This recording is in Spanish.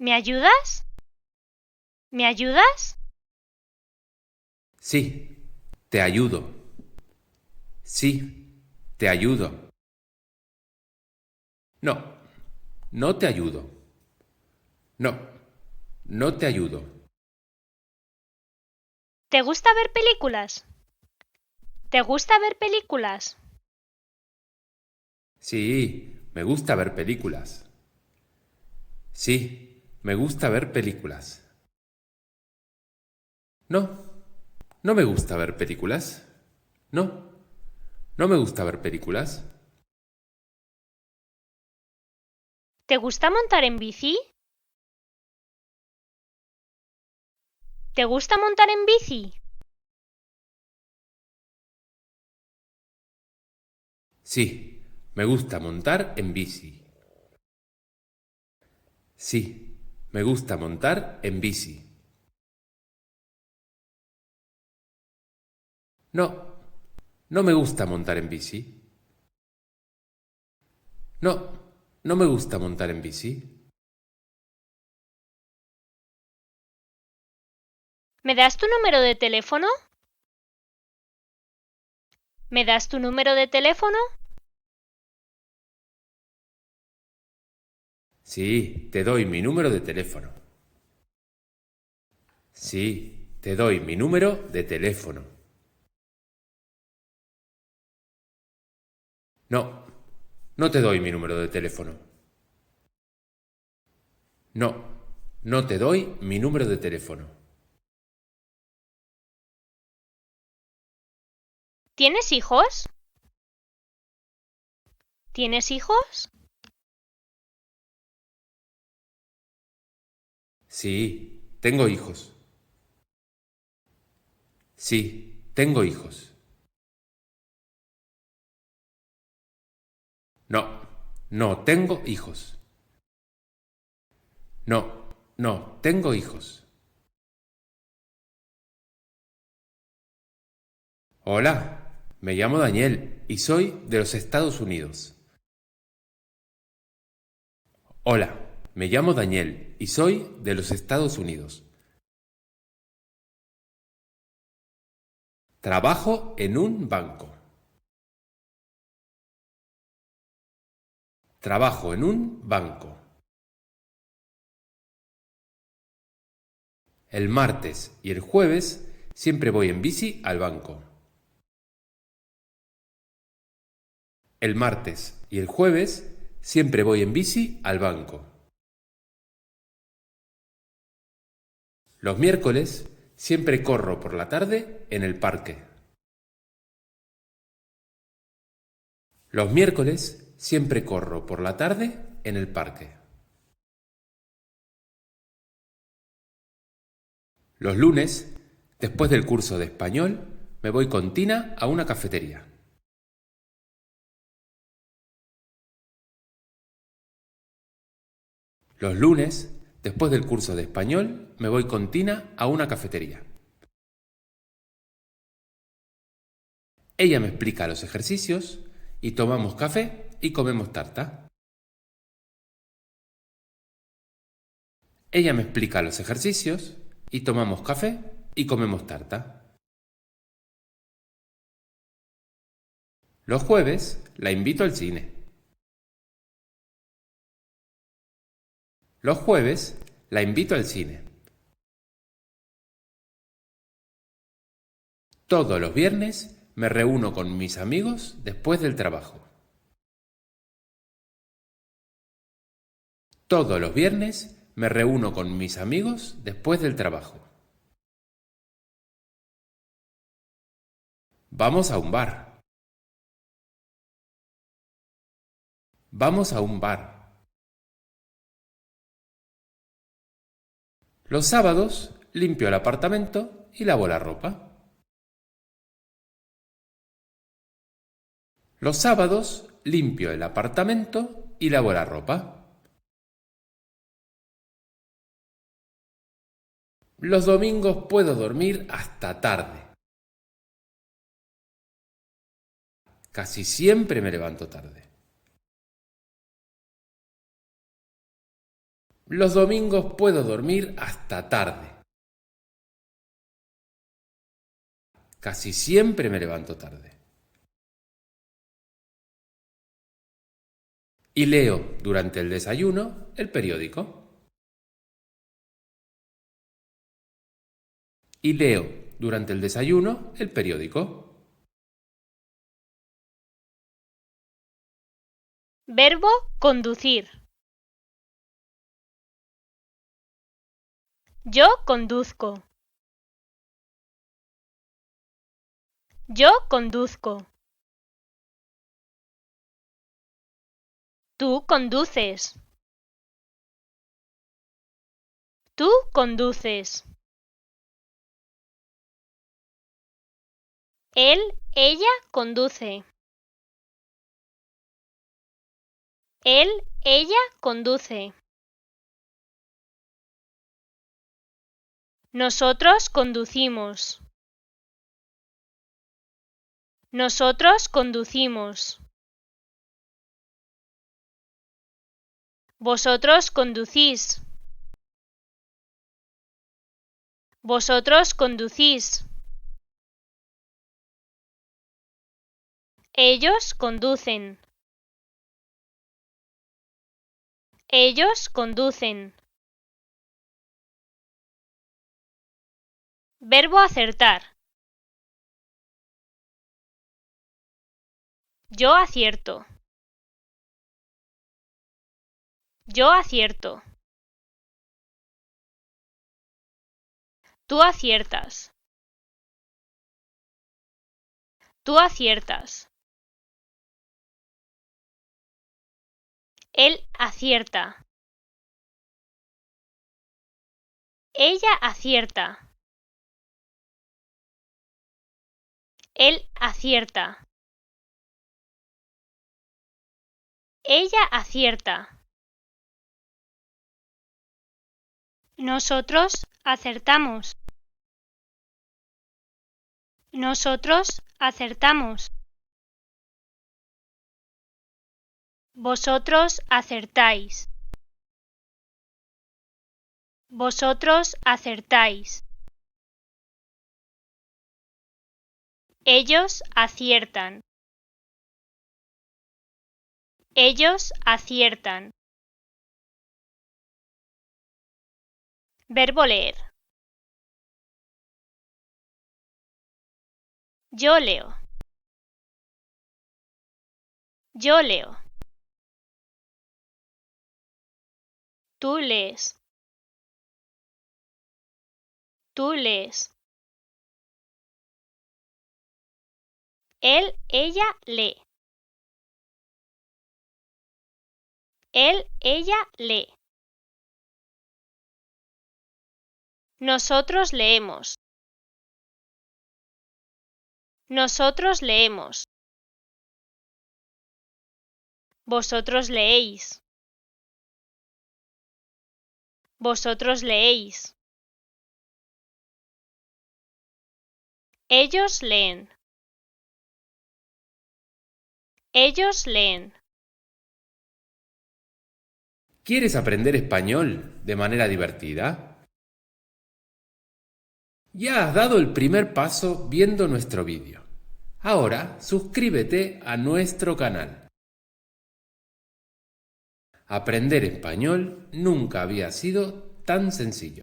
¿Me ayudas? ¿Me ayudas? Sí, te ayudo. Sí, te ayudo. No, no te ayudo. No, no te ayudo. ¿Te gusta ver películas? ¿Te gusta ver películas? Sí, me gusta ver películas. Sí, me gusta ver películas. No, no me gusta ver películas. No, no me gusta ver películas. ¿Te gusta montar en bici? ¿Te gusta montar en bici? Sí, me gusta montar en bici. Sí, me gusta montar en bici. No, no me gusta montar en bici. No, no me gusta montar en bici. ¿Me das tu número de teléfono? ¿Me das tu número de teléfono? Sí, te doy mi número de teléfono. Sí, te doy mi número de teléfono. No, no te doy mi número de teléfono. No, no te doy mi número de teléfono. ¿Tienes hijos? ¿Tienes hijos? Sí, tengo hijos. Sí, tengo hijos. No, no tengo hijos. No, no tengo hijos. Hola, me llamo Daniel y soy de los Estados Unidos. Hola, me llamo Daniel y soy de los Estados Unidos. Trabajo en un banco. Trabajo en un banco. El martes y el jueves siempre voy en bici al banco. El martes y el jueves siempre voy en bici al banco. Los miércoles siempre corro por la tarde en el parque. Los miércoles siempre corro por la tarde en el parque. Los lunes, después del curso de español, me voy con Tina a una cafetería. Los lunes, después del curso de español, me voy con Tina a una cafetería. Ella me explica los ejercicios y tomamos café y comemos tarta. Ella me explica los ejercicios y tomamos café y comemos tarta. Los jueves la invito al cine. Los jueves la invito al cine. Todos los viernes me reúno con mis amigos después del trabajo. Todos los viernes me reúno con mis amigos después del trabajo. Vamos a un bar. Vamos a un bar. Los sábados limpio el apartamento y lavo la ropa. Los sábados limpio el apartamento y lavo la ropa. Los domingos puedo dormir hasta tarde. Casi siempre me levanto tarde. Los domingos puedo dormir hasta tarde. Casi siempre me levanto tarde. Y leo durante el desayuno el periódico. Y leo durante el desayuno el periódico. Verbo conducir. Yo conduzco. Yo conduzco. Tú conduces. Tú conduces. Él, ella conduce. Él, ella conduce. Nosotros conducimos. Nosotros conducimos. Vosotros conducís. Vosotros conducís. Ellos conducen. Ellos conducen. Verbo acertar. Yo acierto. Yo acierto. Tú aciertas. Tú aciertas. Él acierta. Ella acierta. Él acierta. Ella acierta. Nosotros acertamos. Nosotros acertamos. Vosotros acertáis. Vosotros acertáis. Ellos aciertan. Ellos aciertan. Verbo leer. Yo leo. Yo leo. Tú lees. Tú lees. Él, ella lee. Él, ella lee. Nosotros leemos. Nosotros leemos. Vosotros leéis. Vosotros leéis. Ellos leen. Ellos leen. ¿Quieres aprender español de manera divertida? Ya has dado el primer paso viendo nuestro vídeo. Ahora suscríbete a nuestro canal. Aprender español nunca había sido tan sencillo.